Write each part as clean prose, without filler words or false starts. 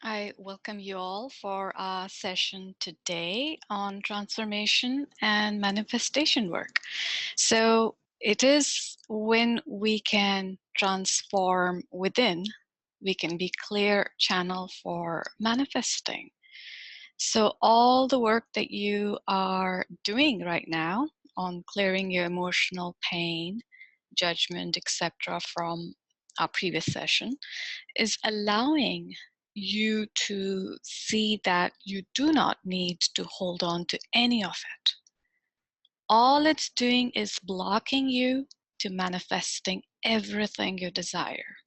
I welcome you all for our session today on transformation and manifestation work. So it is when we can transform within, we can be clear channel for manifesting. So all the work that you are doing right now on clearing your emotional pain, judgment, etc. from our previous session is allowing you to see that you do not need to hold on to any of it. All it's doing is blocking you to manifesting everything you desire.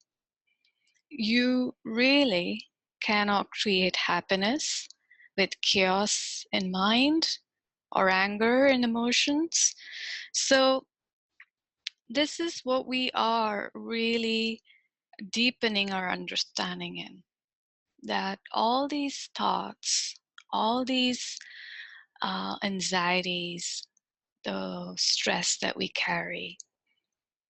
You really cannot create happiness with chaos in mind or anger in emotions. So this is what we are really deepening our understanding in. That all these thoughts, all these anxieties, the stress that we carry,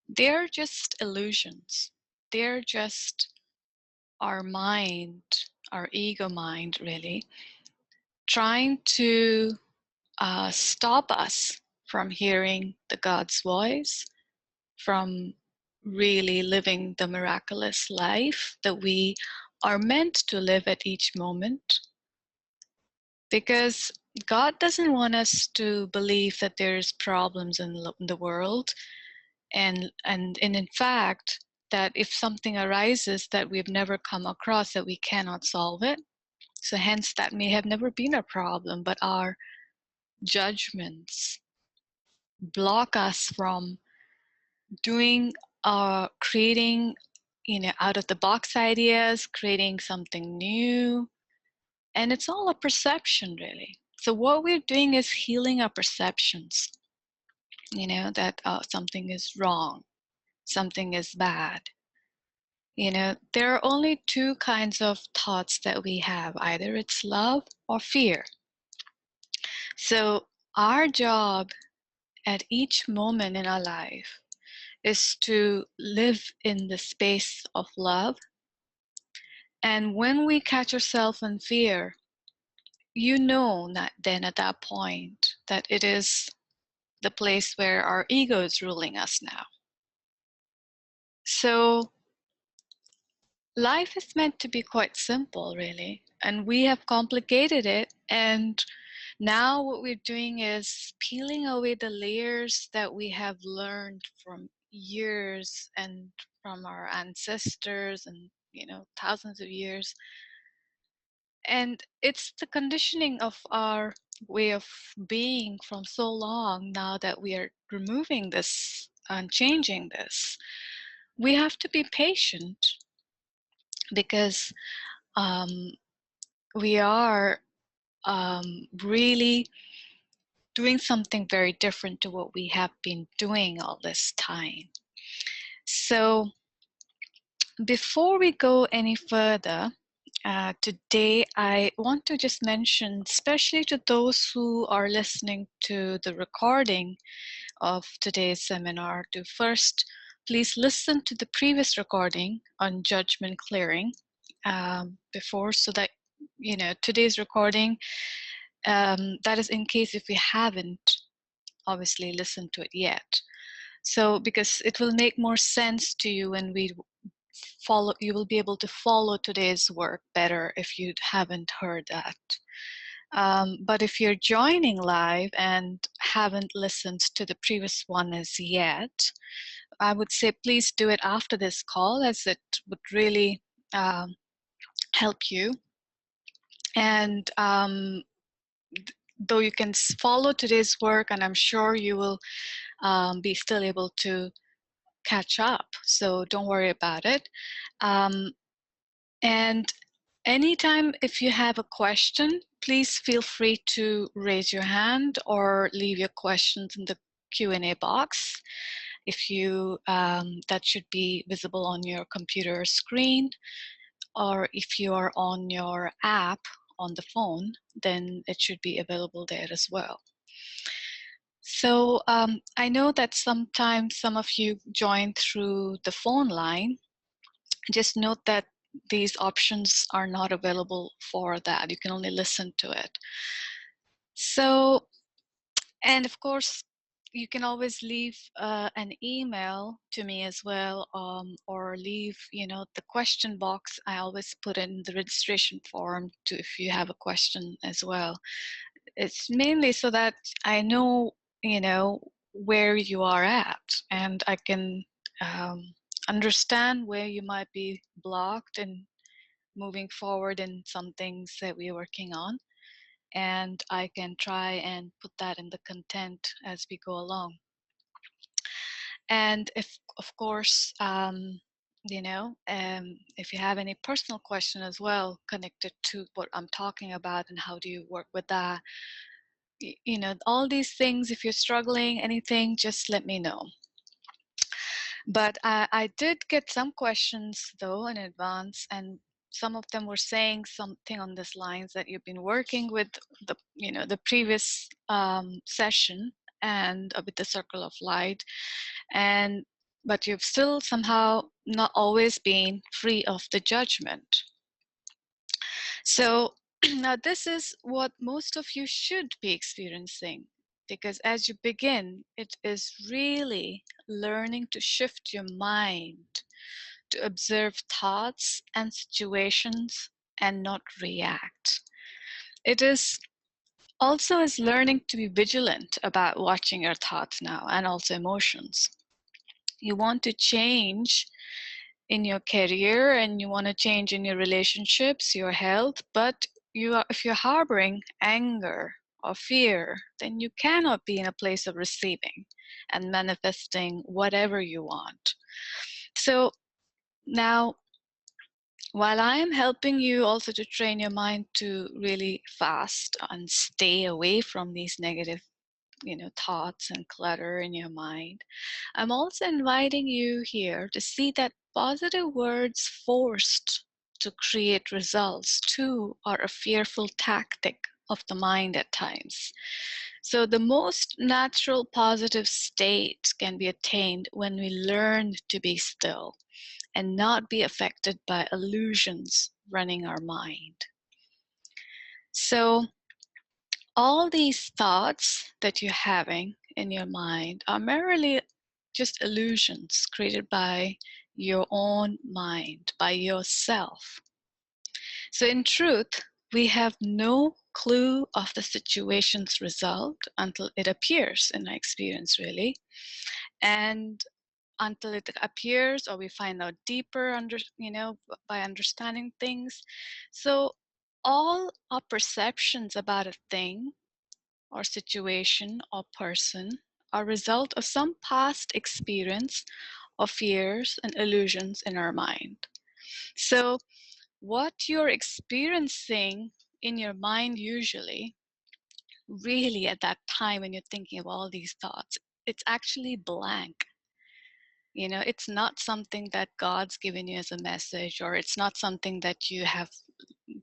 they're just illusions. They're just our mind, our ego mind, really, trying to stop us from hearing the God's voice, from really living the miraculous life that we are meant to live at each moment. Because God doesn't want us to believe that there's problems in the world, and in fact, that if something arises that we've never come across, that we cannot solve it. So hence that may have never been a problem, but our judgments block us from doing creating, out of the box ideas, creating something new. And it's all a perception, really. So what we're doing is healing our perceptions, that something is wrong, something is bad. There are only two kinds of thoughts that we have. Either it's love or fear. So our job at each moment in our life is to live in the space of love. And when we catch ourselves in fear, that then at that point that it is the place where our ego is ruling us now. So life is meant to be quite simple, really, and we have complicated it. And now what we're doing is peeling away the layers that we have learned from years and from our ancestors and thousands of years. And it's the conditioning of our way of being from so long now that we are removing this and changing this. We have to be patient because we are really doing something very different to what we have been doing all this time. So before we go any further, today I want to just mention, especially to those who are listening to the recording of today's seminar, to first please listen to the previous recording on judgment clearing before, so that today's recording, that is in case if you haven't obviously listened to it yet. So because it will make more sense to you when we follow, you will be able to follow today's work better if you haven't heard that. But if you're joining live and haven't listened to the previous one as yet, I would say please do it after this call, as it would really help you. And though you can follow today's work, and I'm sure you will be still able to catch up, so don't worry about it. And anytime if you have a question, please feel free to raise your hand or leave your questions in the Q&A box. If you that should be visible on your computer screen, or if you are on your app on the phone, then it should be available there as well. So I know that sometimes some of you join through the phone line. Just note that these options are not available for that. You can only listen to it. So, and of course, you can always leave an email to me as well, or leave, the question box. I always put in the registration form to if you have a question as well. It's mainly so that I know, where you are at, and I can understand where you might be blocked and moving forward in some things that we're working on. And I can try and put that in the content as we go along. And if, of course, if you have any personal question as well connected to what I'm talking about and how do you work with that, all these things, if you're struggling, anything, just let me know. But I did get some questions though in advance, and some of them were saying something on this lines that you've been working with the previous session and with the circle of light, but you've still somehow not always been free of the judgment. So now this is what most of you should be experiencing, because as you begin, it is really learning to shift your mind to observe thoughts and situations and not react. It is also is learning to be vigilant about watching your thoughts now and also emotions. You want to change in your career and you want to change in your relationships, your health, but if you're harboring anger or fear, then you cannot be in a place of receiving and manifesting whatever you want. So now, while I am helping you also to train your mind to really fast and stay away from these negative thoughts and clutter in your mind, I'm also inviting you here to see that positive words forced to create results too are a fearful tactic of the mind at times. So the most natural positive state can be attained when we learn to be still and not be affected by illusions running our mind. So all these thoughts that you're having in your mind are merely just illusions created by your own mind, by yourself. So in truth, we have no clue of the situation's result until it appears in our experience, really. And until it appears or we find out deeper by understanding things. So all our perceptions about a thing or situation or person are a result of some past experience of fears and illusions in our mind. So what you're experiencing in your mind usually, really at that time when you're thinking of all these thoughts, it's actually blank. It's not something that God's given you as a message, or it's not something that you have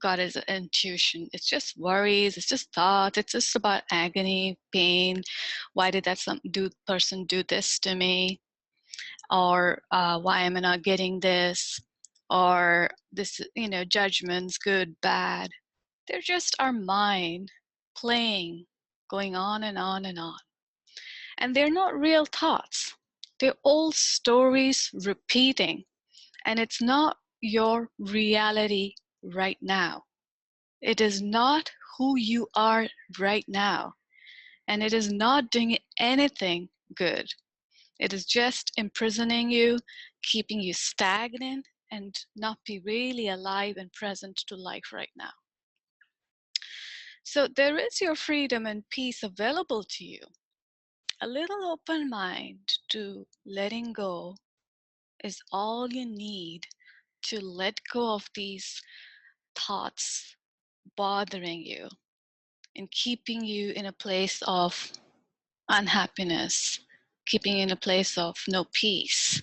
got as an intuition. It's just worries, it's just thoughts, it's just about agony, pain. Why did that person do this to me? Or why am I not getting this? Or this, judgments, good, bad. They're just our mind playing, going on and on and on. And they're not real thoughts. They're all stories repeating. And it's not your reality right now. It is not who you are right now. And it is not doing anything good. It is just imprisoning you, keeping you stagnant, and not be really alive and present to life right now. So there is your freedom and peace available to you. A little open mind to letting go is all you need to let go of these thoughts bothering you and keeping you in a place of unhappiness, keeping you in a place of no peace,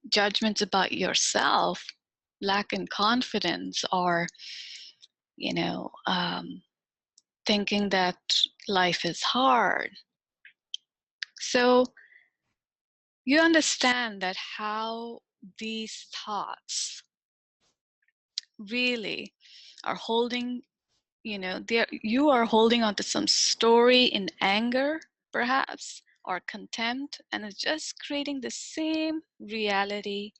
judgments about yourself, lack in confidence, or thinking that life is hard. So you understand that how these thoughts really are holding, you are holding on to some story in anger, perhaps, or contempt, and it's just creating the same reality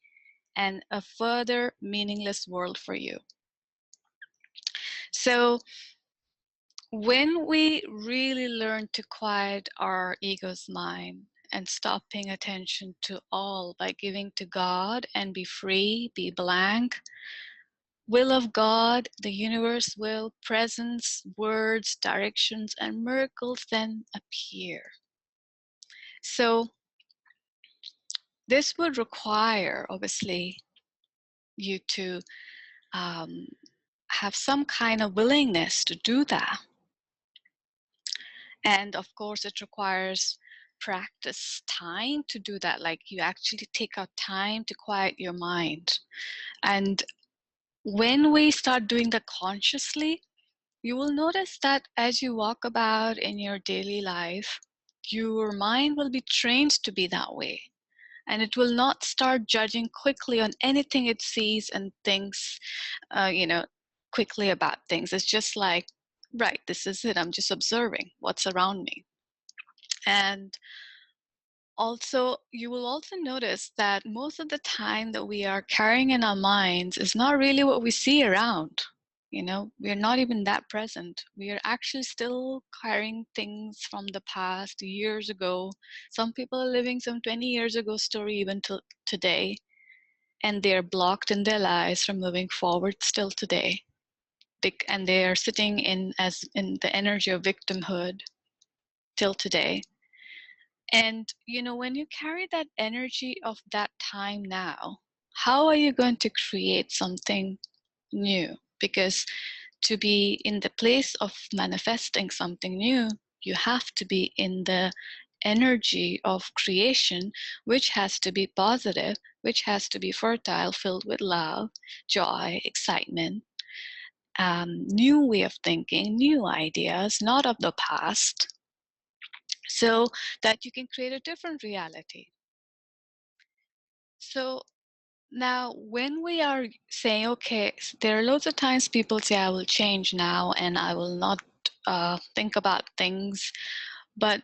and a further meaningless world for you. So when we really learn to quiet our ego's mind and stop paying attention to all by giving to God and be free, be blank, will of God, the universe will, presence, words, directions, and miracles then appear. So this would require, obviously, you to have some kind of willingness to do that. And of course, it requires practice, time to do that. Like you actually take out time to quiet your mind. And when we start doing that consciously, you will notice that as you walk about in your daily life, your mind will be trained to be that way. And it will not start judging quickly on anything it sees and thinks, quickly about things. It's just like, right, this is it. I'm just observing what's around me. And also, you will also notice that most of the time that we are carrying in our minds is not really what we see around. We're not even that present. We are actually still carrying things from the past, years ago. Some people are living some 20 years ago story even till today, and they're blocked in their lives from moving forward still today. And they are sitting in the energy of victimhood till today. And when you carry that energy of that time now, how are you going to create something new? Because to be in the place of manifesting something new, you have to be in the energy of creation, which has to be positive, which has to be fertile, filled with love, joy, excitement, new way of thinking, new ideas, not of the past, so that you can create a different reality. So now, when we are saying, okay, there are loads of times people say, I will change now and I will not think about things. But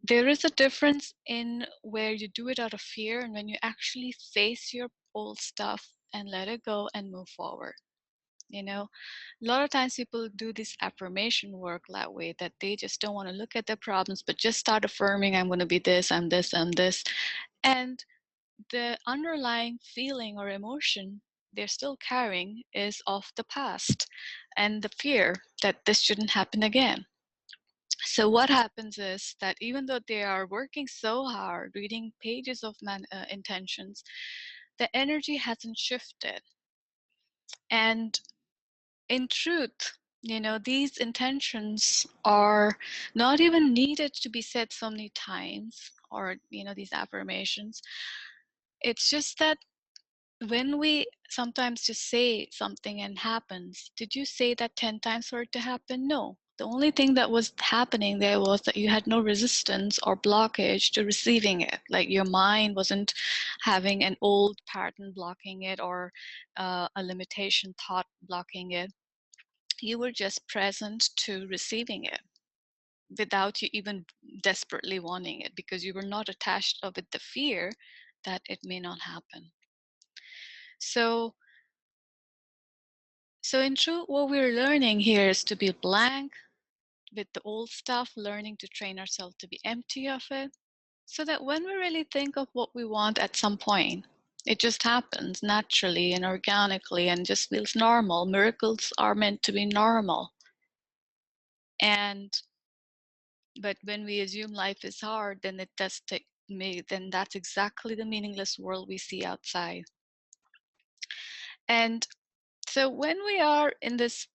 there is a difference in where you do it out of fear and when you actually face your old stuff and let it go and move forward. A lot of times people do this affirmation work that way, that they just don't want to look at their problems, but just start affirming, I'm going to be this, I'm this, I'm this. And the underlying feeling or emotion they're still carrying is of the past and the fear that this shouldn't happen again. So what happens is that even though they are working so hard, reading pages of intentions, the energy hasn't shifted. And in truth, these intentions are not even needed to be said so many times, or, these affirmations. It's just that when we sometimes just say something and happens, did you say that 10 times for it to happen? No. The only thing that was happening there was that you had no resistance or blockage to receiving it. Like your mind wasn't having an old pattern blocking it, or a limitation thought blocking it. You were just present to receiving it without you even desperately wanting it, because you were not attached with the fear that it may not happen. So in truth, what we're learning here is to be blank with the old stuff, learning to train ourselves to be empty of it, so that when we really think of what we want at some point, it just happens naturally and organically and just feels normal. Miracles are meant to be normal. But when we assume life is hard, then it does take me, then that's exactly the meaningless world we see outside. And so when we are in this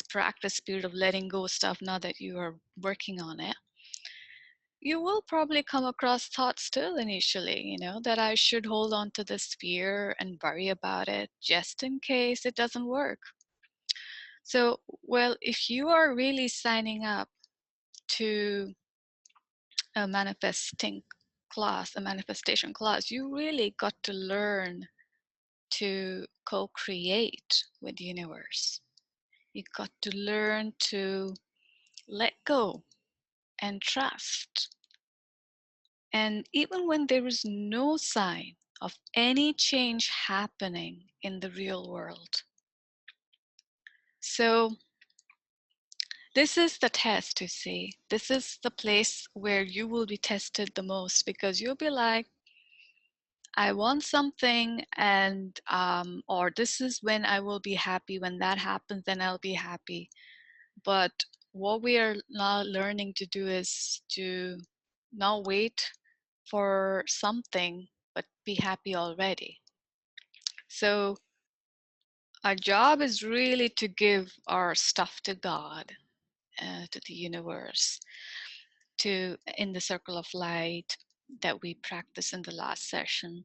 practice period of letting go of stuff, now that you are working on it, you will probably come across thoughts still initially, that I should hold on to this fear and worry about it just in case it doesn't work. So, well, if you are really signing up to manifesting class, a manifestation class, you really got to learn to co-create with the universe. You got to learn to let go and trust. And even when there is no sign of any change happening in the real world. So this is the test, you see. This is the place where you will be tested the most, because you'll be like, I want something, and or this is when I will be happy. When that happens, then I'll be happy. But what we are now learning to do is to not wait for something, but be happy already. So our job is really to give our stuff to God, to the universe, to in the circle of light that we practiced in the last session.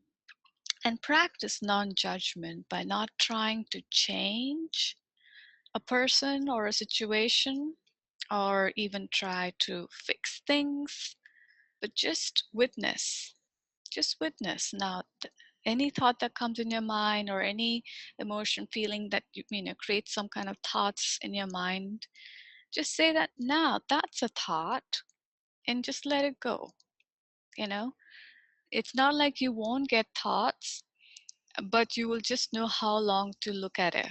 And practice non-judgment by not trying to change a person or a situation, or even try to fix things, but just witness. Just witness. Now, any thought that comes in your mind, or any emotion, feeling that you know creates some kind of thoughts in your mind, just say that, now that's a thought, and just let it go. You know, it's not like you won't get thoughts, but you will just know how long to look at it.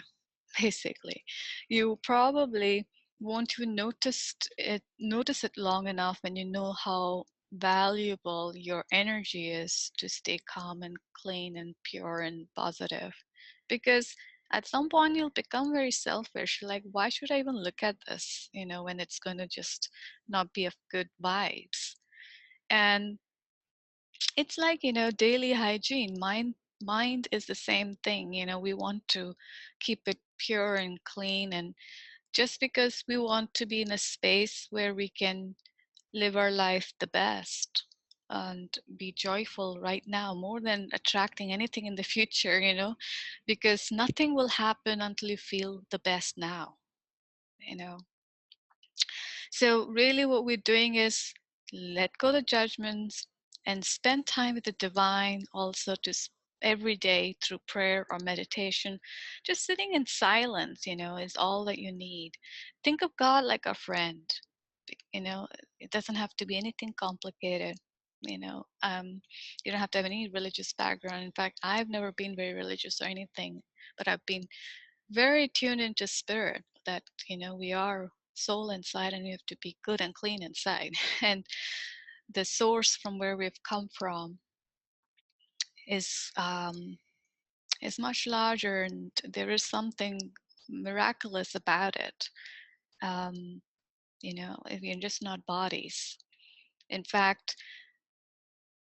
Basically, you probably won't even notice it long enough when you know how valuable your energy is to stay calm and clean and pure and positive. Because at some point you'll become very selfish, like, why should I even look at this, when it's going to just not be of good vibes. And it's like, daily hygiene. Mind is the same thing. We want to keep it pure and clean, and just because we want to be in a space where we can live our life the best and be joyful right now, more than attracting anything in the future, because nothing will happen until you feel the best now, you know so really what we're doing is let go the judgments and spend time with the divine, also every day through prayer or meditation. Just sitting in silence, is all that you need. Think of God like a friend. You know, it doesn't have to be anything complicated. You don't have to have any religious background. In fact, I've never been very religious or anything, but I've been very tuned into spirit, that we are soul inside, and we have to be good and clean inside. And the source from where we've come from is much larger, and there is something miraculous about it. um, if you're just not bodies. In fact,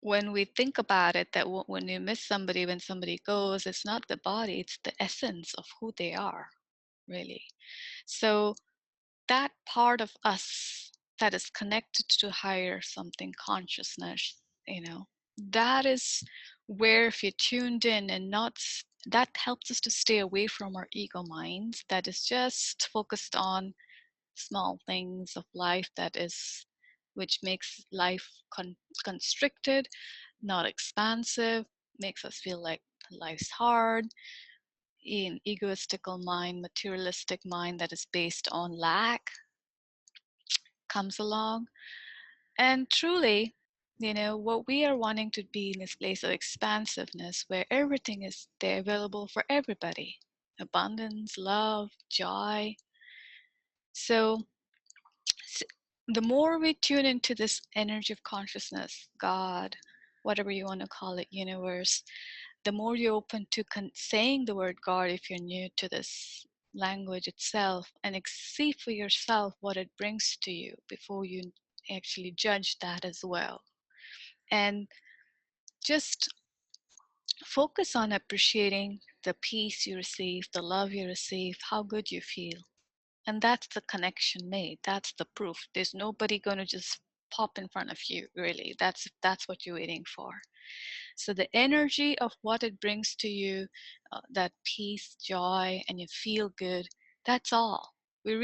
when we think about it, that when you miss somebody, when somebody goes, it's not the body, it's the essence of who they are, really. So that part of us that is connected to higher something consciousness, that is where, if you're tuned in and not, that helps us to stay away from our ego minds that is just focused on small things of life, which makes life constricted, not expansive, makes us feel like life's hard. An egoistical mind, materialistic mind that is based on lack comes along. And truly, what we are wanting to be in this place of expansiveness, where everything is there available for everybody: abundance, love, joy. So the more we tune into this energy of consciousness, God, whatever you want to call it, universe, the more you're open to saying the word God, if you're new to this language itself, and see for yourself what it brings to you before you actually judge that as well. And just focus on appreciating the peace you receive, the love you receive, how good you feel. And that's the connection made. That's the proof. There's nobody going to just pop in front of you, really. That's what you're waiting for. So the energy of what it brings to you, that peace, joy, and you feel good, that's all. What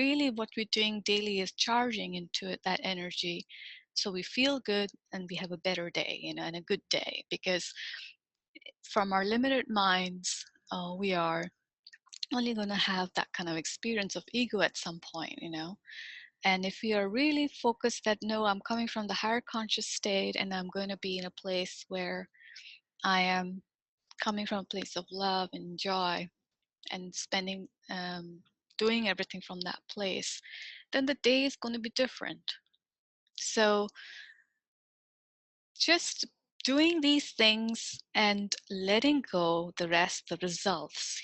we're doing daily is charging into it, that energy, so we feel good and we have a better day, and a good day, because from our limited minds, we are only going to have that kind of experience of ego at some point. And if we are really focused that, no, I'm coming from the higher conscious state and I'm going to be in a place where I am coming from a place of love and joy and spending, doing everything from that place, then the day is going to be different. So just doing these things and letting go the rest, the results.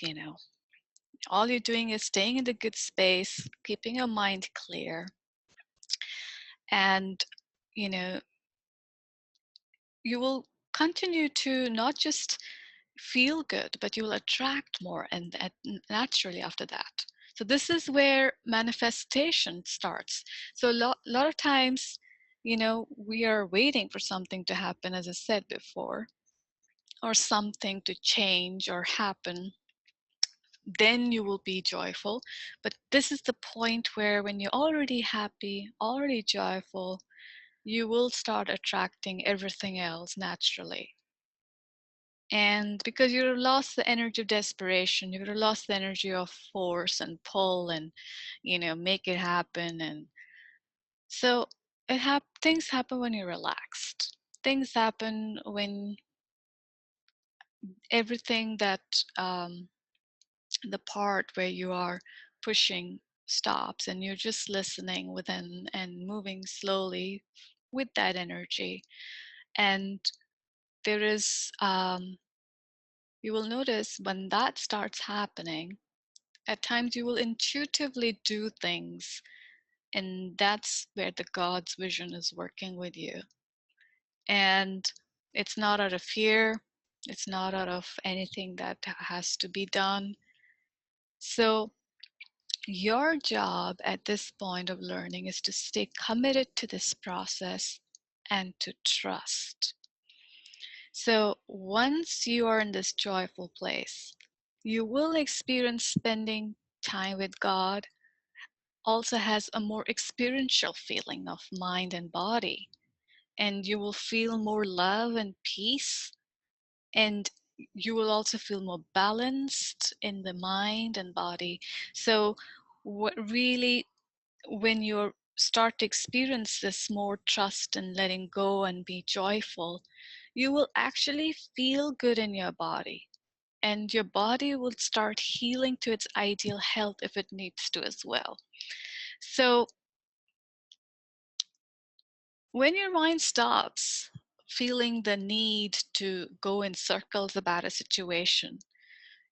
All you're doing is staying in the good space, keeping your mind clear, and you know you will continue to not just feel good, but you will attract more, and naturally after that. So this is where manifestation starts. So lot of times, we are waiting for something to happen, as I said before, or something to change or happen, then you will be joyful. But this is the point where when you're already happy, already joyful, you will start attracting everything else naturally. And because you've lost the energy of desperation, you've lost the energy of force and pull and, make it happen. And so things happen when you're relaxed. Things happen when everything that, the part where you are pushing stops and you're just listening within and moving slowly with that energy. And there is, you will notice when that starts happening, at times you will intuitively do things, and that's where the God's vision is working with you. And it's not out of fear, it's not out of anything that has to be done. So your job at this point of learning is to stay committed to this process and to trust. So once you are in this joyful place, you will experience spending time with God also has a more experiential feeling of mind and body. And you will feel more love and peace. And you will also feel more balanced in the mind and body. So what really, when you start to experience this more trust and letting go and be joyful, you will actually feel good in your body. And your body will start healing to its ideal health if it needs to as well. So when your mind stops feeling the need to go in circles about a situation,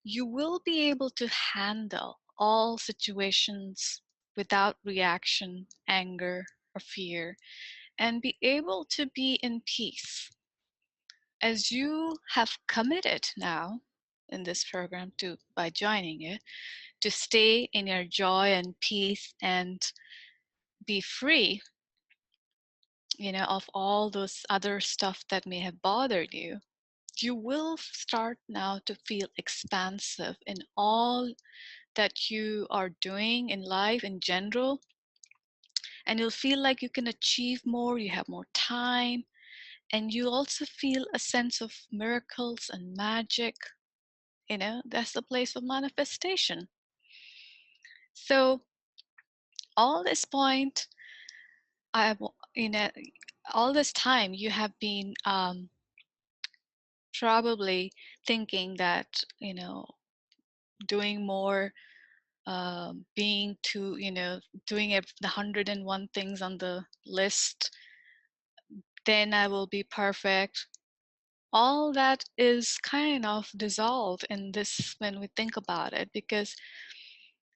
you will be able to handle all situations without reaction, anger, or fear, and be able to be in peace. As you have committed now in this program to, by joining it, to stay in your joy and peace and be free, of all those other stuff that may have bothered you, you will start now to feel expansive in all that you are doing in life in general. And you'll feel like you can achieve more, you have more time, and you also feel a sense of miracles and magic. That's the place of manifestation. So, all this point, I, you know, all this time you have been probably thinking that, doing more, being to, doing the 101 things on the list, then I will be perfect. All that is kind of dissolved in this when we think about it, because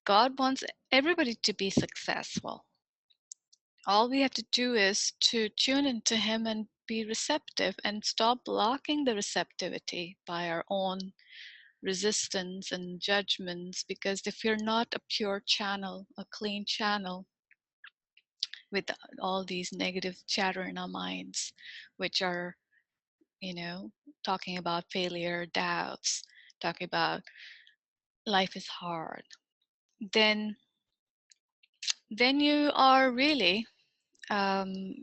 God wants everybody to be successful. All we have to do is to tune into Him and be receptive and stop blocking the receptivity by our own resistance and judgments. Because if you're not a pure channel, a clean channel, with all these negative chatter in our minds, which are, talking about failure, doubts, talking about life is hard, then you are really, um,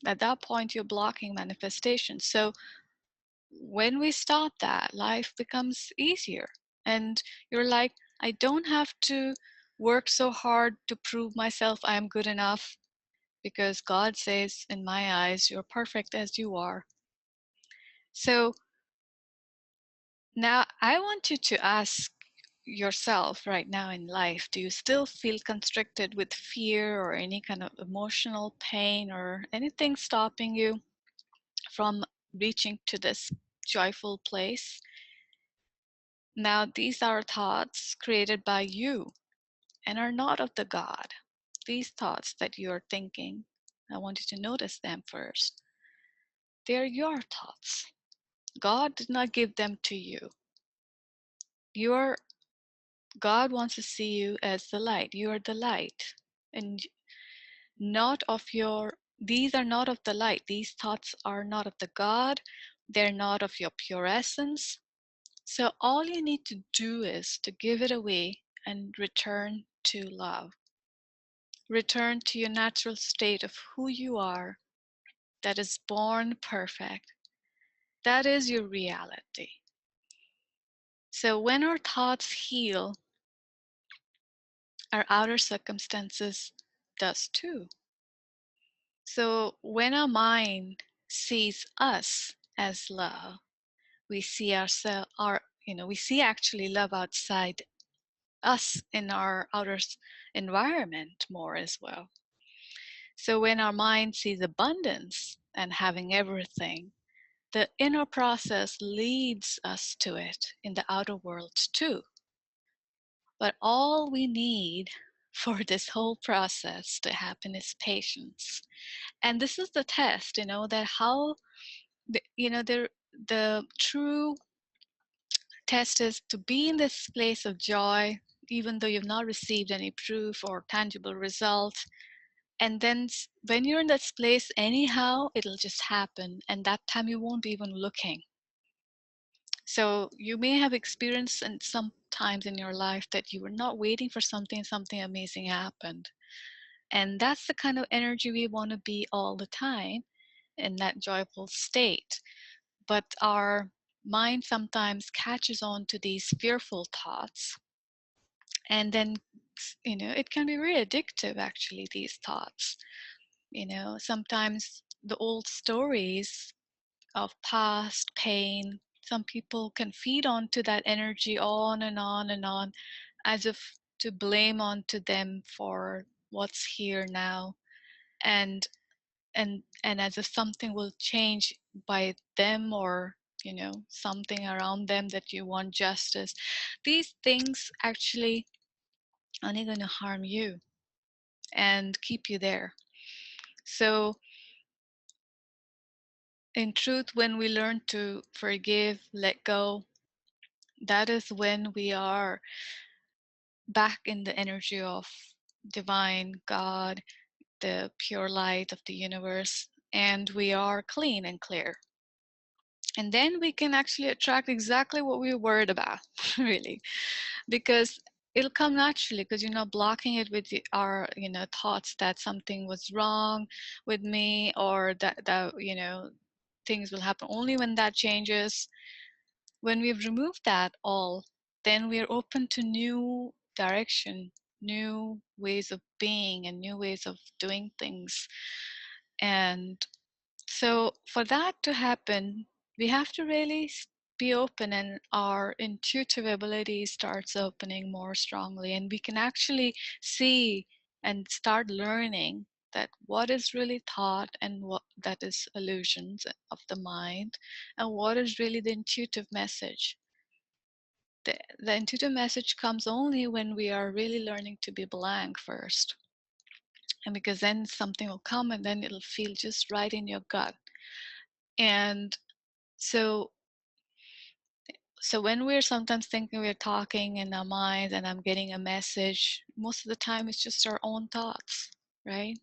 at that point you're blocking manifestation. So when we stop that, life becomes easier. And you're like, I don't have to work so hard to prove myself I'm good enough, because God says, in my eyes, you're perfect as you are. So now I want you to ask yourself right now in life, do you still feel constricted with fear or any kind of emotional pain or anything stopping you from reaching to this joyful place? Now, these are thoughts created by you and are not of the God. These thoughts that you're thinking, I want you to notice them first. They're your thoughts. God did not give them to you. Your God wants to see you as the light. You are the light. And not of your, these are not of the light. These thoughts are not of the God. They're not of your pure essence. So all you need to do is to give it away and return to love. Return to your natural state of who you are, that is born perfect. That is your reality. So when our thoughts heal, our outer circumstances does too. So when our mind sees us as love, we see ourselves, we see actually love outside us in our outer environment more as well. So when our mind sees abundance and having everything, the inner process leads us to it in the outer world too. But all we need for this whole process to happen is patience. And this is the test, that how, the true test is to be in this place of joy, even though you've not received any proof or tangible result. And then when you're in that place, anyhow, it'll just happen. And that time you won't be even looking. So you may have experienced and some times in your life that you were not waiting for something amazing happened. And that's the kind of energy we want to be all the time, in that joyful state. But our mind sometimes catches on to these fearful thoughts. And then, it can be very addictive, actually, these thoughts. Sometimes the old stories of past pain, some people can feed on to that energy on and on and on, as if to blame onto them for what's here now. And and and as if something will change by them, or something around them, that you want justice. These things actually only going to harm you and keep you there. So in truth, when we learn to forgive, let go, that is when we are back in the energy of divine God, the pure light of the universe, and we are clean and clear. And then we can actually attract exactly what we were worried about, really, because it'll come naturally, because you're not blocking it with our thoughts that something was wrong with me, or that things will happen only when that changes. When we've removed that all, then we're open to new direction, new ways of being, and new ways of doing things. And so for that to happen, we have to really be open, and our intuitive ability starts opening more strongly, and we can actually see and start learning that what is really thought, and what that is illusions of the mind, and what is really the intuitive message. The intuitive message comes only when we are really learning to be blank first. And because then something will come, and then it'll feel just right in your gut. And so when we're sometimes thinking, we're talking in our minds and I'm getting a message, most of the time it's just our own thoughts, right?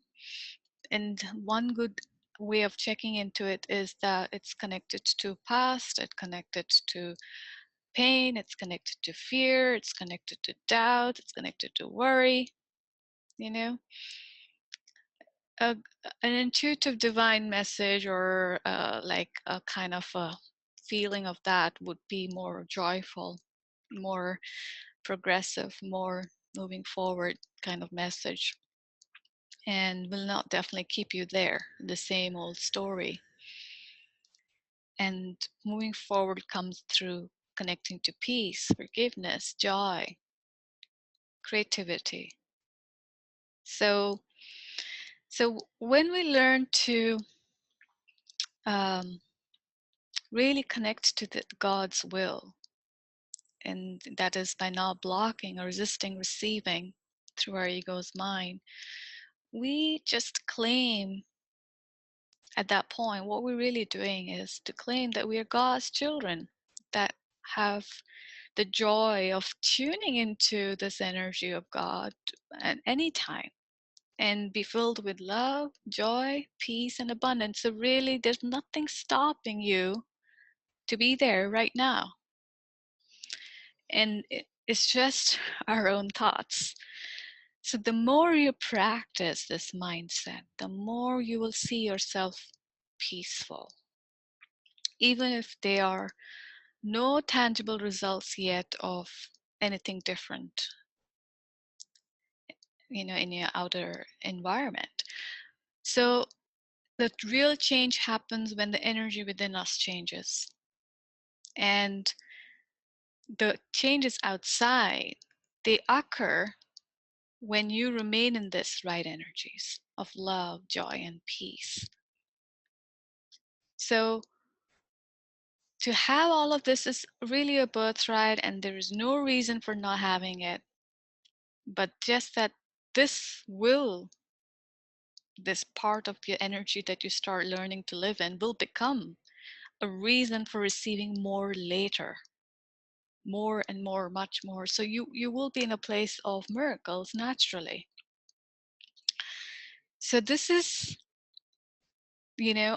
And one good way of checking into it is that it's connected to past, it's connected to pain, it's connected to fear, it's connected to doubt, it's connected to worry, you know? a, an intuitive divine message, or like a kind of a feeling of that would be more joyful, more progressive, more moving forward kind of message, and will not definitely keep you there, the same old story. And moving forward comes through connecting to peace, forgiveness, joy, creativity. So, so when we learn to um, really connect to God's will, and that is by not blocking or resisting receiving through our ego's mind, we just claim at that point, what we're really doing is to claim that we are God's children that have the joy of tuning into this energy of God at any time and be filled with love, joy, peace, and abundance. So, really, there's nothing stopping you to be there right now. And it's just our own thoughts. So, the more you practice this mindset, the more you will see yourself peaceful, even if there are no tangible results yet of anything different, in your outer environment. So the real change happens when the energy within us changes, and the changes outside, they occur when you remain in this right energies of love, joy, and peace. So to have all of this is really a birthright, and there is no reason for not having it, but just that this part of your energy that you start learning to live in will become a reason for receiving more later, more and more, much more. So you will be in a place of miracles naturally. So this is,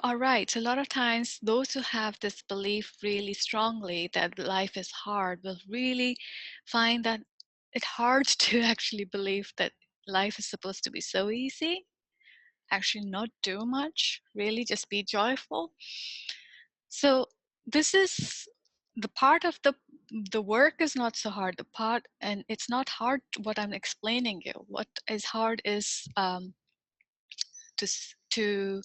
all right. So a lot of times those who have this belief really strongly that life is hard will really find that it's hard to actually believe that life is supposed to be so easy, actually not do much, really just be joyful. So this is the part of the work is not so hard. The part, and it's not hard what I'm explaining you. What is hard is to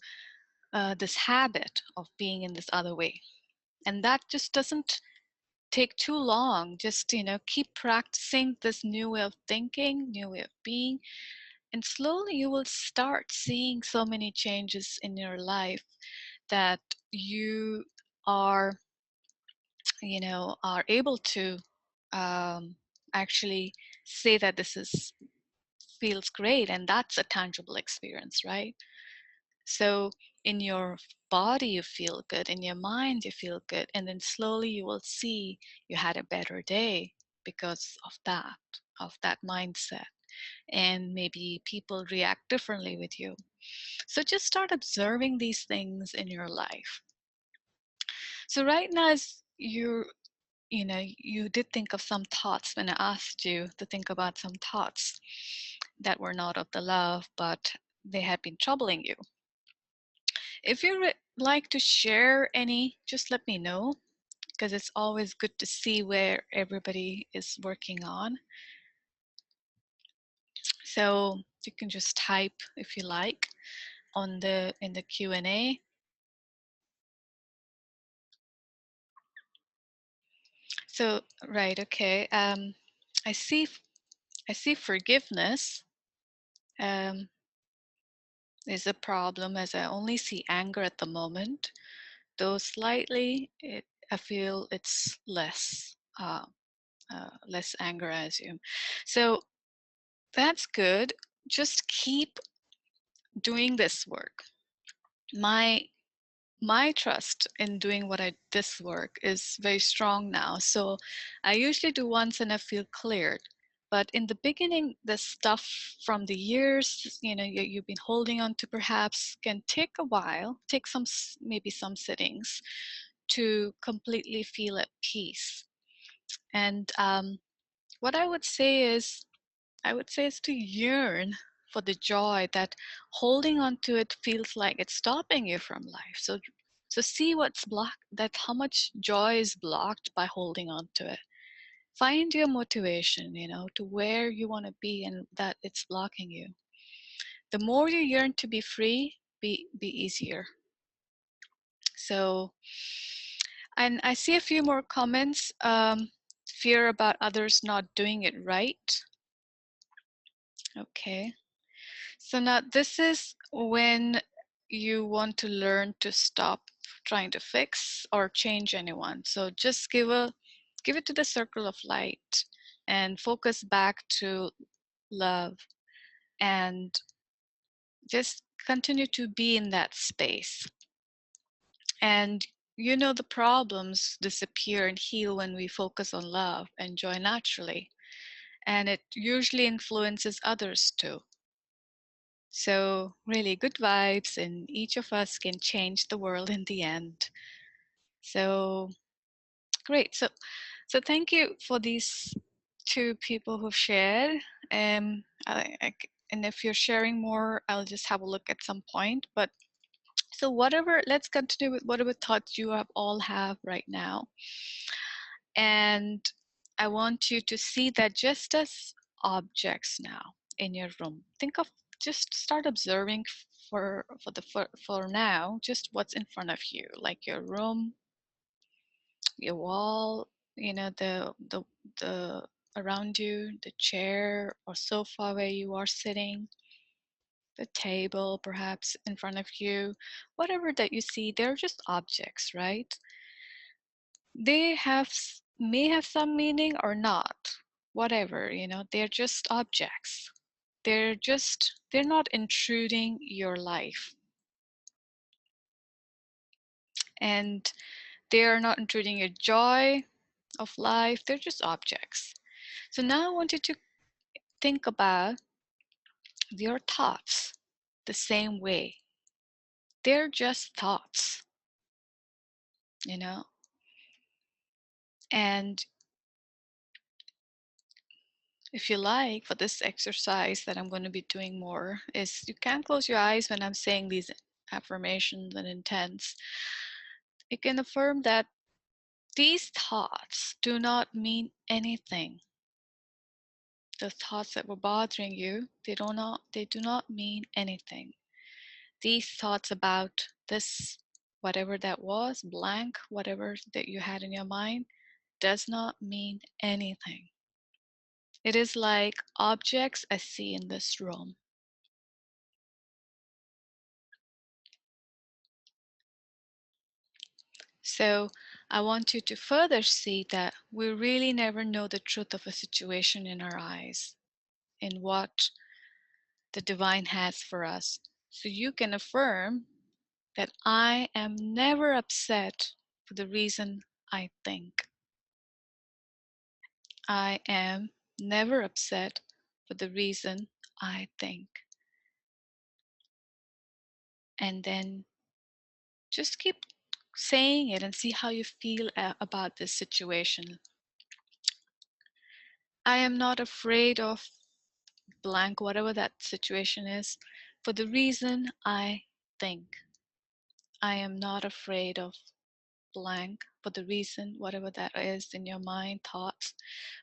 this habit of being in this other way, and that just doesn't take too long. Just keep practicing this new way of thinking, new way of being, and slowly you will start seeing so many changes in your life that you are are able to um, actually say that this is feels great, and that's a tangible experience, right? So in your body you feel good, in your mind you feel good, and then slowly you will see you had a better day because of that mindset, and maybe people react differently with you. So just start observing these things in your life. So right now, as you did think of some thoughts when I asked you to think about some thoughts that were not of the love, but they had been troubling you. If you would like to share any, just let me know, because it's always good to see where everybody is working on. So you can just type if you like in the Q&A. So right, okay. I see forgiveness um, is a problem, as I only see anger at the moment, though slightly I feel it's less anger, I assume. So that's good. Just keep doing this work. My trust in doing this work is very strong now. So I usually do once and I feel cleared. But in the beginning, the stuff from the years, you've been holding on to perhaps can take a while, take maybe some sittings to completely feel at peace. And what I would say is to yearn for the joy that holding on to it feels like it's stopping you from life. So see what's blocked, that how much joy is blocked by holding on to it. Find your motivation, to where you want to be and that it's blocking you. The more you yearn to be free, be easier. So, and I see a few more comments. Fear about others not doing it right. Okay. So now this is when you want to learn to stop trying to fix or change anyone. So just give it to the circle of light and focus back to love, and just continue to be in that space. And the problems disappear and heal when we focus on love and joy naturally. And it usually influences others too. So really good vibes, and each of us can change the world in the end. So great. So thank you for these two people who've shared. And if you're sharing more, I'll just have a look at some point. But so let's continue with whatever thoughts you all have right now. And I want you to see that just as objects now in your room. Think of, just start observing for now, just what's in front of you, like your room, your wall, the around you, the chair or sofa where you are sitting, the table perhaps in front of you, whatever that you see, they're just objects, right? They may have some meaning or not, whatever, they're just objects. They're not intruding your life, and they are not intruding your joy of life. They're just objects. So now I want you to think about your thoughts the same way. They're just thoughts, you know and if you like, for this exercise that I'm going to be doing more, is you can close your eyes when I'm saying these affirmations and intents. You can affirm that these thoughts do not mean anything. The thoughts that were bothering you, they do not mean anything. These thoughts about this, whatever that was, blank, whatever that you had in your mind, does not mean anything. It is like objects I see in this room. So I want you to further see that we really never know the truth of a situation in our eyes, in what the divine has for us. So you can affirm that I am never upset for the reason I think. I am never upset for the reason I think. And then just keep saying it and see how you feel about this situation. I am not afraid of blank, whatever that situation is, for the reason I think. I am not afraid of blank for the reason, whatever that is in your mind, thoughts,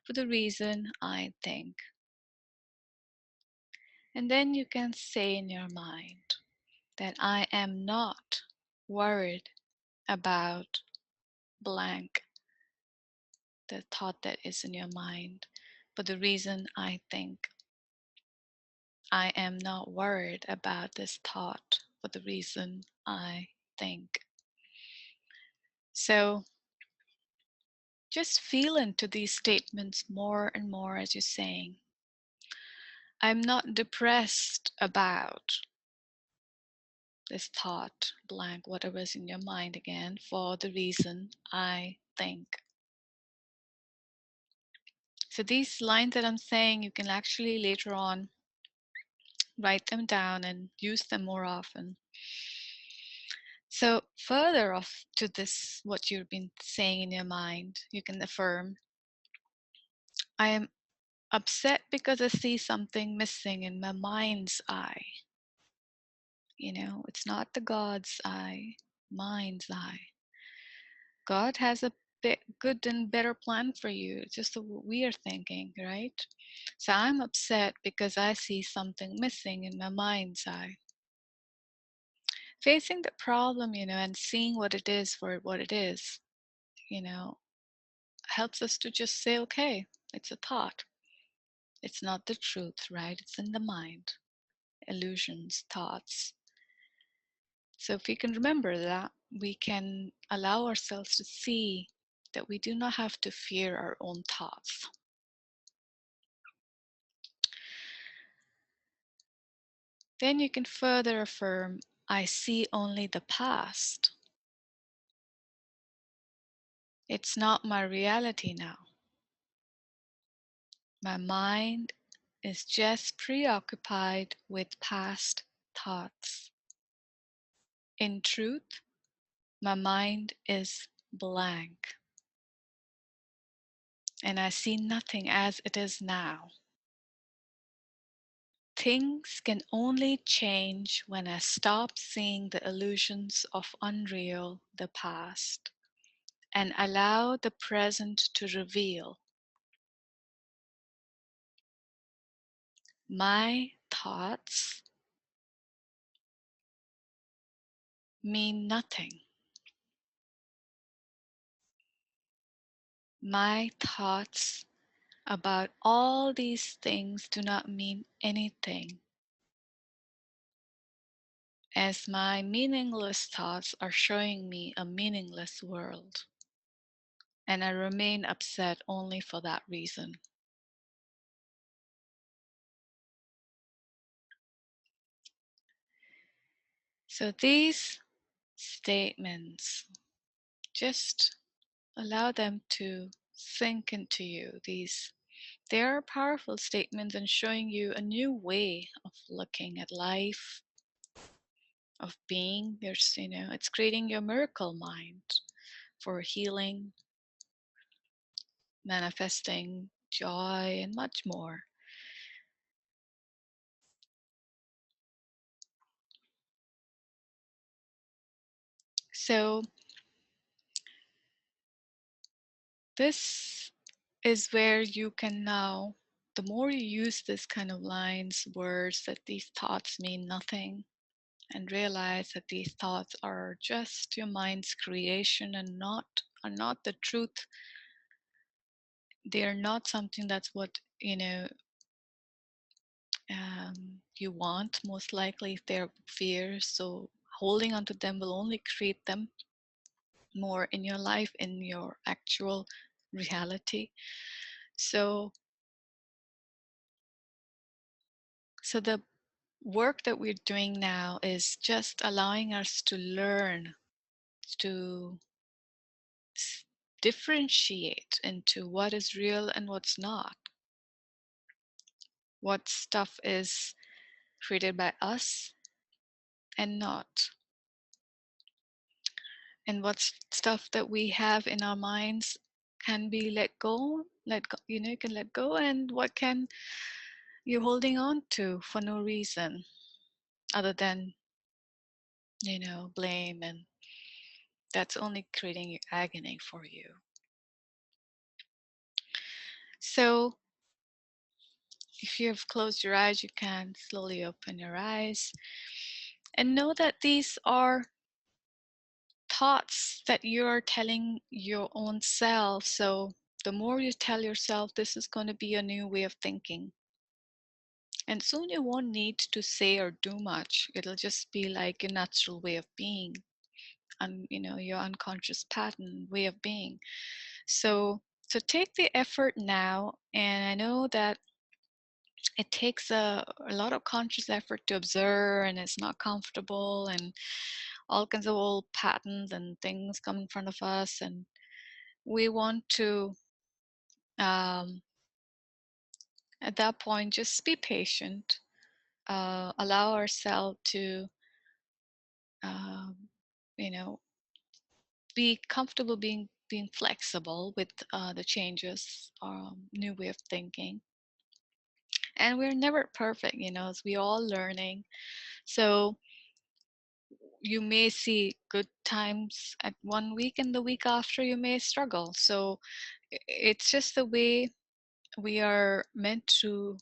for the reason I think. And then you can say in your mind that I am not worried about blank, the thought that is in your mind, for the reason I think. I am not worried about this thought for the reason I think. So just feel into these statements more and more as you're saying, I'm not depressed about this thought, blank, whatever's in your mind again, for the reason I think. So these lines that I'm saying, you can actually later on write them down and use them more often. So further off to this, what you've been saying in your mind, you can affirm, I am upset because I see something missing in my mind's eye. It's not the God's eye, mind's eye. God has a good and better plan for you. It's just what we are thinking, right? So I'm upset because I see something missing in my mind's eye. Facing the problem, and seeing what it is for what it is, you know, helps us to just say, okay, it's a thought. It's not the truth, right? It's in the mind. Illusions, thoughts. So if we can remember that, we can allow ourselves to see that we do not have to fear our own thoughts. Then you can further affirm, I see only the past. It's not my reality now. My mind is just preoccupied with past thoughts. In truth, my mind is blank, and I see nothing as it is now. Things can only change when I stop seeing the illusions of unreal, the past, and allow the present to reveal. My thoughts mean nothing. My thoughts about all these things do not mean anything, as my meaningless thoughts are showing me a meaningless world, and I remain upset only for that reason. So these statements, just allow them to sink into you. They are powerful statements and showing you a new way of looking at life, of being. It's creating your miracle mind for healing, manifesting joy, and much more. So this is where you can now, the more you use this kind of lines, words, that these thoughts mean nothing, and realize that these thoughts are just your mind's creation and are not the truth. They are not something that's what you want, most likely, if they're fears. So holding on to them will only create them more in your life, in your actual reality. So the work that we're doing now is just allowing us to learn to differentiate into what is real and what's not, what stuff is created by us and not, and what stuff that we have in our minds can be let go, you can let go, and what can you're holding on to for no reason other than blame, and that's only creating agony for you. So if you've closed your eyes, you can slowly open your eyes and know that these are thoughts that you're telling your own self. So the more you tell yourself, this is going to be a new way of thinking, and soon you won't need to say or do much. It'll just be like your natural way of being, and your unconscious pattern way of being. So take the effort now, and I know that it takes a lot of conscious effort to observe, and it's not comfortable, and all kinds of old patterns and things come in front of us, and we want to um, at that point just be patient, allow ourselves to um, you know be comfortable being flexible with the changes, new way of thinking. And we're never perfect, as we all learning. So you may see good times at one week, and the week after you may struggle. So it's just the way we are meant to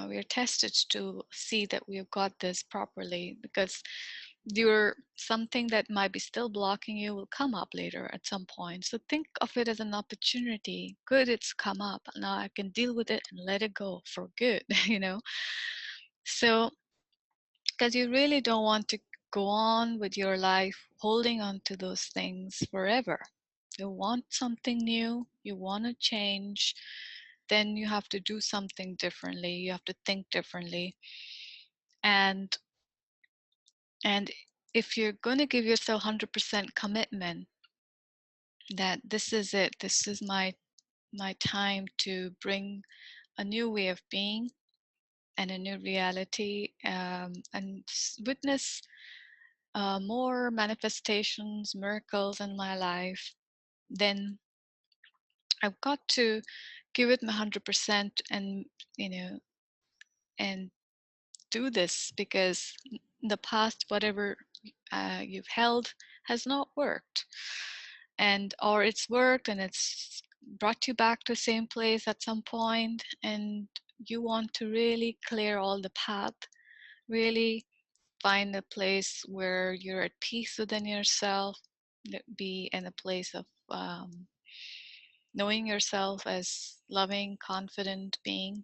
we are tested to see that we have got this properly, because your something that might be still blocking you will come up later at some point. So think of it as an opportunity. Good, it's come up. Now I can deal with it and let it go for good, So, because you really don't want to go on with your life holding on to those things forever. You want something new, you want to change, then you have to do something differently. You have to think differently. And and if you're going to give yourself 100% commitment that this is it, this is my time to bring a new way of being and a new reality, and witness more manifestations, miracles in my life, then I've got to give it my 100%, and you know and do this, because the past, whatever you've held, has not worked, and or it's worked and it's brought you back to the same place at some point, and you want to really clear all the path, really find a place where you're at peace within yourself, be in a place of knowing yourself as loving, confident being,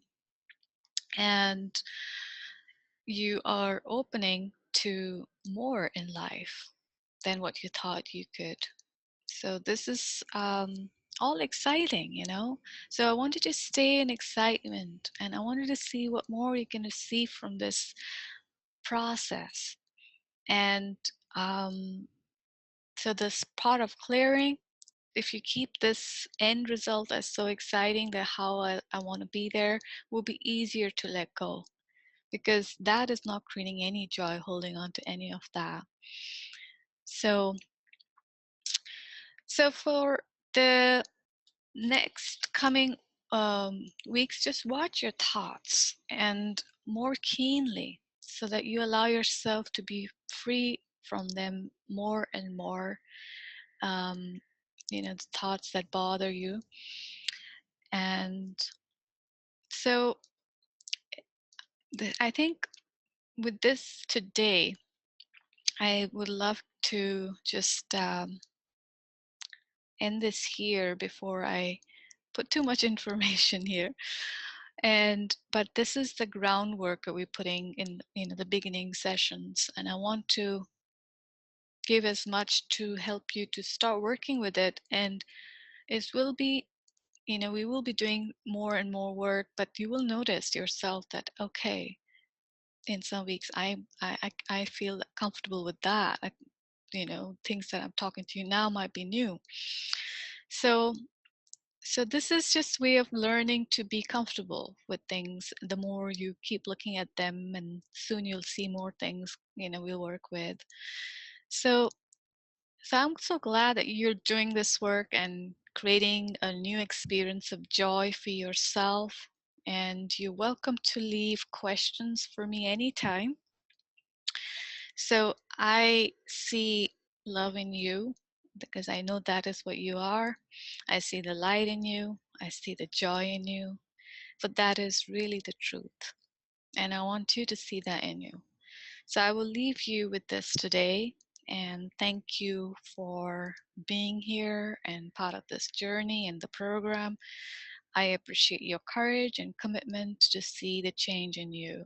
and you are opening to more in life than what you thought you could. So this is all exciting, So I wanted to stay in excitement, and I wanted to see what more you can receive from this process. And um, so this part of clearing, if you keep this end result as so exciting, that how I want to be there, will be easier to let go, because that is not creating any joy holding on to any of that. So for the next coming weeks, just watch your thoughts and more keenly, so that you allow yourself to be free from them more and more. um, the thoughts that bother you. And so I think with this today, I would love to just end this here before I put too much information here. But this is the groundwork that we're putting in, the beginning sessions, and I want to give as much to help you to start working with it. And it will be, we will be doing more and more work, but you will notice yourself that, okay, in some weeks I feel comfortable with that. Things that I'm talking to you now might be new. So this is just way of learning to be comfortable with things. The more you keep looking at them, and soon you'll see more things, we'll work with. So I'm so glad that you're doing this work and creating a new experience of joy for yourself. And you're welcome to leave questions for me anytime. So I see love in you, because I know that is what you are. I see the light in you. I see the joy in you. But that is really the truth. And I want you to see that in you. So I will leave you with this today. And thank you for being here and part of this journey and the program. I appreciate your courage and commitment to see the change in you.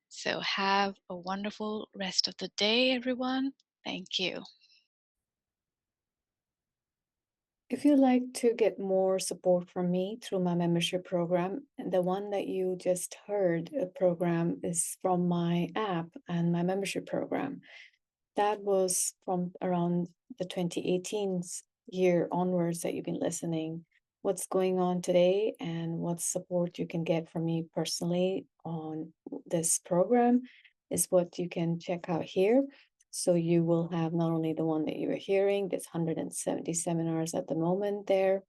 So have a wonderful rest of the day, everyone. Thank you. If you'd like to get more support from me through my membership program, the one that you just heard program is from my app and my membership program. That was from around the 2018 year onwards that you've been listening. What's going on today and what support you can get from me personally on this program is what you can check out here. So you will have not only the one that you are hearing, there's 170 seminars at the moment there,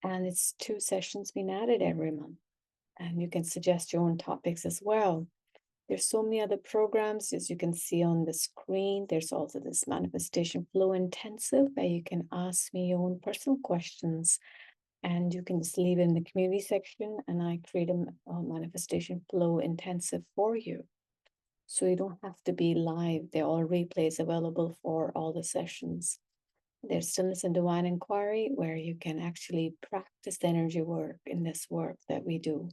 and it's 2 sessions being added every month. and you can suggest your own topics as well. There's so many other programs as you can see on the screen. There's also this manifestation flow intensive where you can ask me your own personal questions and you can just leave it in the community section and I create a manifestation flow intensive for you. So you don't have to be live. There are all replays available for all the sessions. There's stillness and divine inquiry where you can actually practice the energy work in this work that we do.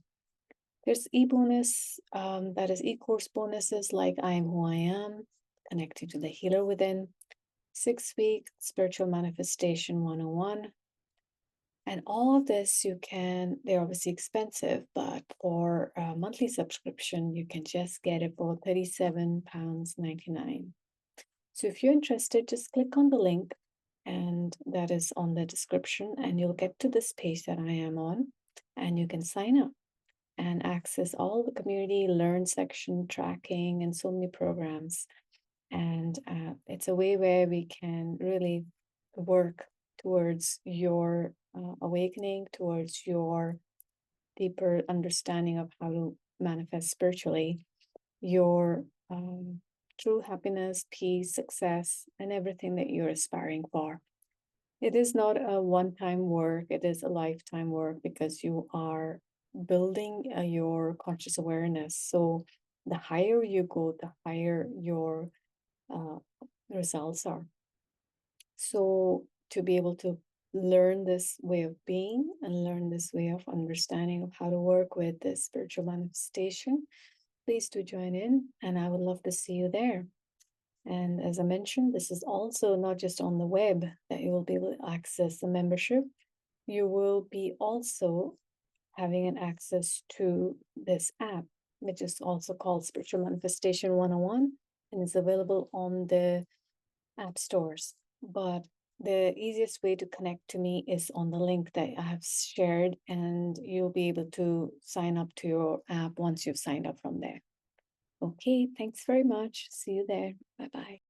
There's e-bonus, that is e-course bonuses like I Am Who I Am, connecting to the healer within, 6-week spiritual manifestation 101. And all of this they're obviously expensive, but for a monthly subscription, you can just get it for £37.99. So if you're interested, just click on the link and that is on the description, and you'll get to this page that I am on, and you can sign up and access all the community learn section tracking and so many programs. And it's a way where we can really work towards your awakening, towards your deeper understanding of how to manifest spiritually, your true happiness, peace, success, and everything that you're aspiring for. It is not a one time work, it is a lifetime work because you are building your conscious awareness. So the higher you go, the higher your uh, results are. So to be able to learn this way of being and learn this way of understanding of how to work with this spiritual manifestation, please do join in and I would love to see you there. And as I mentioned, this is also not just on the web that you will be able to access the membership. You will be also having an access to this app, which is also called Spiritual Manifestation 101 and is available on the app stores. But the easiest way to connect to me is on the link that I have shared, and you'll be able to sign up to your app once you've signed up from there. Okay, thanks very much. See you there. Bye bye.